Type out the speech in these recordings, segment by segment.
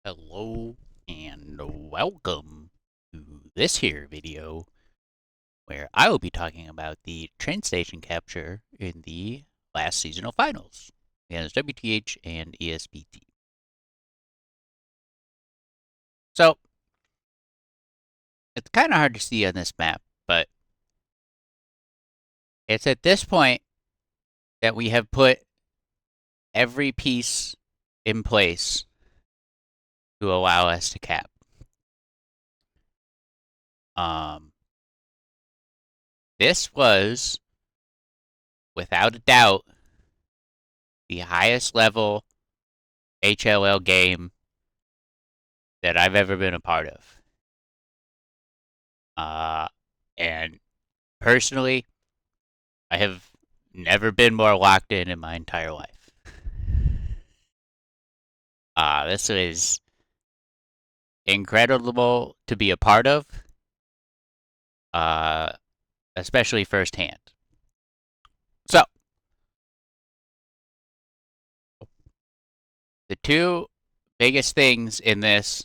Hello and welcome to this here video where I will be talking about the train station capture in the last seasonal finals against WTH and ESPT. So, it's kind of hard to see on this map, but it's at this point that we have put every piece in place to allow us to cap. Um, this was, without a doubt, the highest level HLL game that I've ever been a part of. And personally, I have never been more locked in my entire life. This is incredible to be a part of, uh, especially firsthand. So, the two biggest things in this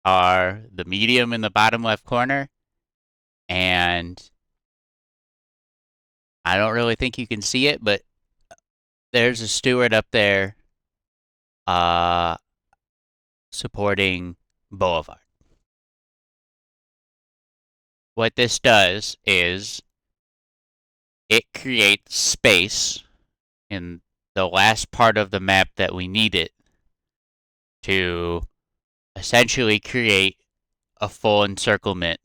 are the medium in the bottom left corner, and I don't really think you can see it, but there's a steward up there uh, supporting Boulevard. What this does is it creates space in the last part of the map that we need it to essentially create a full encirclement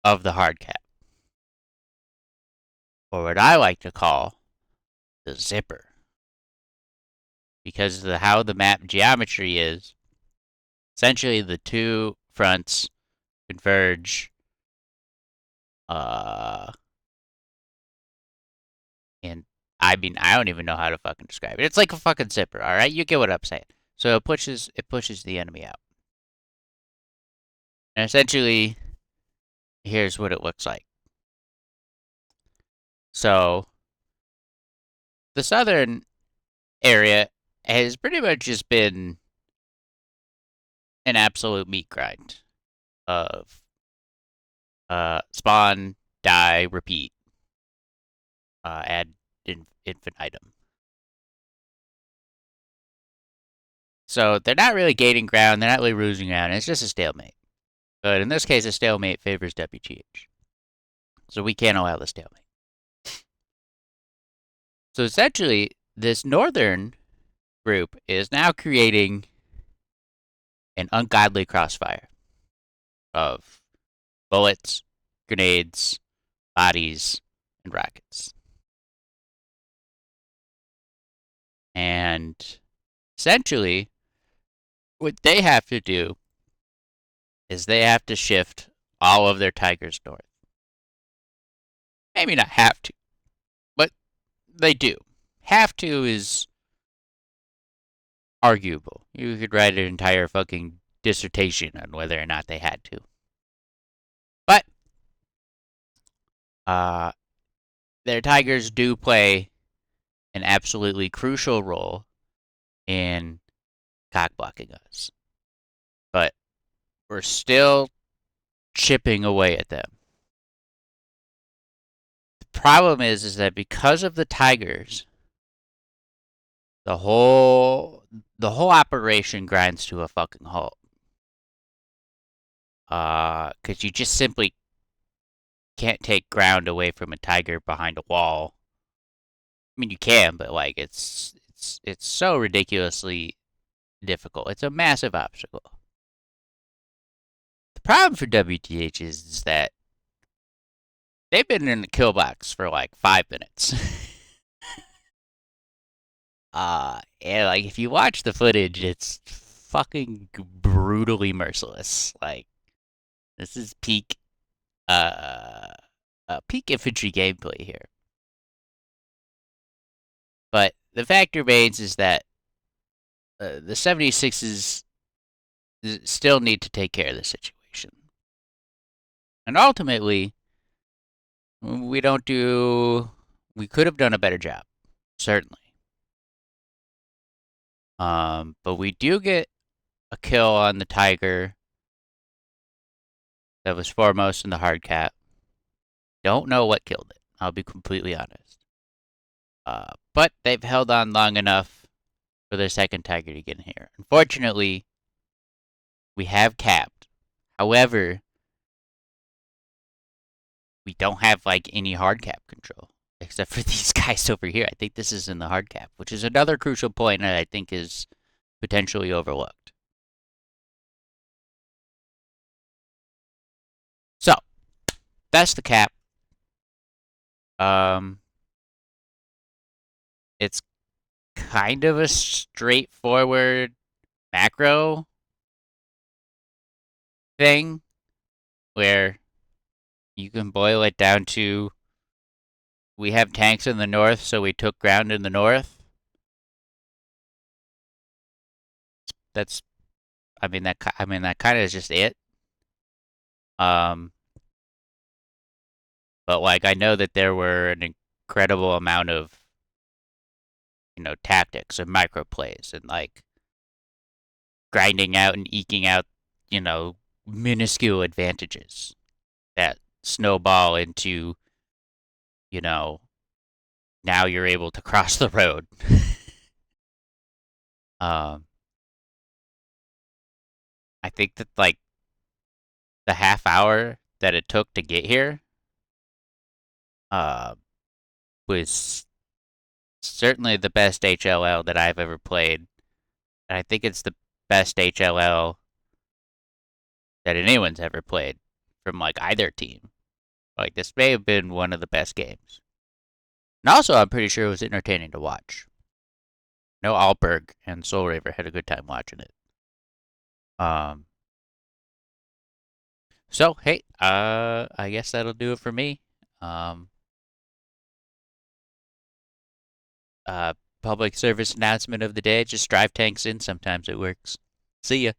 of the hard cap, or what I like to call the zipper. Because of how the map geometry is, essentially the two fronts converge and I don't even know how to fucking describe it. It's like a fucking zipper, alright? You get what I'm saying. So it pushes the enemy out. And essentially, here's what it looks like. So the southern area has pretty much just been an absolute meat grind of spawn, die, repeat, ad infinitum. So they're not really gaining ground, they're not really losing ground, it's just a stalemate. But in this case, a stalemate favors WTH. So we can't allow the stalemate. So essentially, this northern group is now creating an ungodly crossfire of bullets, grenades, bodies, and rockets. And essentially, what they have to do is they have to shift all of their tigers north. Maybe not have to, but they do. Have to is arguable. You could write an entire fucking dissertation on whether or not they had to. But uh, their tigers do play an absolutely crucial role in cock blocking us. But we're still chipping away at them. The problem is that because of the tigers, the whole operation grinds to a fucking halt. Because you just simply can't take ground away from a tiger behind a wall. I mean, you can, but like it's so ridiculously difficult. It's a massive obstacle. The problem for WTH is that they've been in the kill box for like 5 minutes. And like if you watch the footage, it's fucking brutally merciless. Like this is uh, peak infantry gameplay here. But the fact remains is that the 76s still need to take care of the situation. And ultimately, we don't do. We could have done a better job, certainly. But we do get a kill on the tiger that was foremost in the hard cap. Don't know what killed it. I'll be completely honest. But they've held on long enough for their second tiger to get in here. Unfortunately, we have capped. However, we don't have like any hard cap control except for these guys over here. I think this is in the hard cap, which is another crucial point that I think is potentially overlooked. So that's the cap. Um, it's kind of a straightforward macro thing where you can boil it down to we have tanks in the north, so we took ground in the north. That's, that kind of is just it. Um, but like I know that there were an incredible amount of tactics and micro plays and like grinding out and eking out minuscule advantages that snowball into you know now you're able to cross the road. um, I think that like the half hour that it took to get here uh, was certainly the best HLL that I've ever played. And I think it's the best HLL that anyone's ever played from like either team. Like this may have been one of the best games. And also, I'm pretty sure it was entertaining to watch. No, Alberg and Soul Raver had a good time watching it. Um. So hey, I guess that'll do it for me. Um. Uh. Public service announcement of the day: just drive tanks in. Sometimes it works. See ya.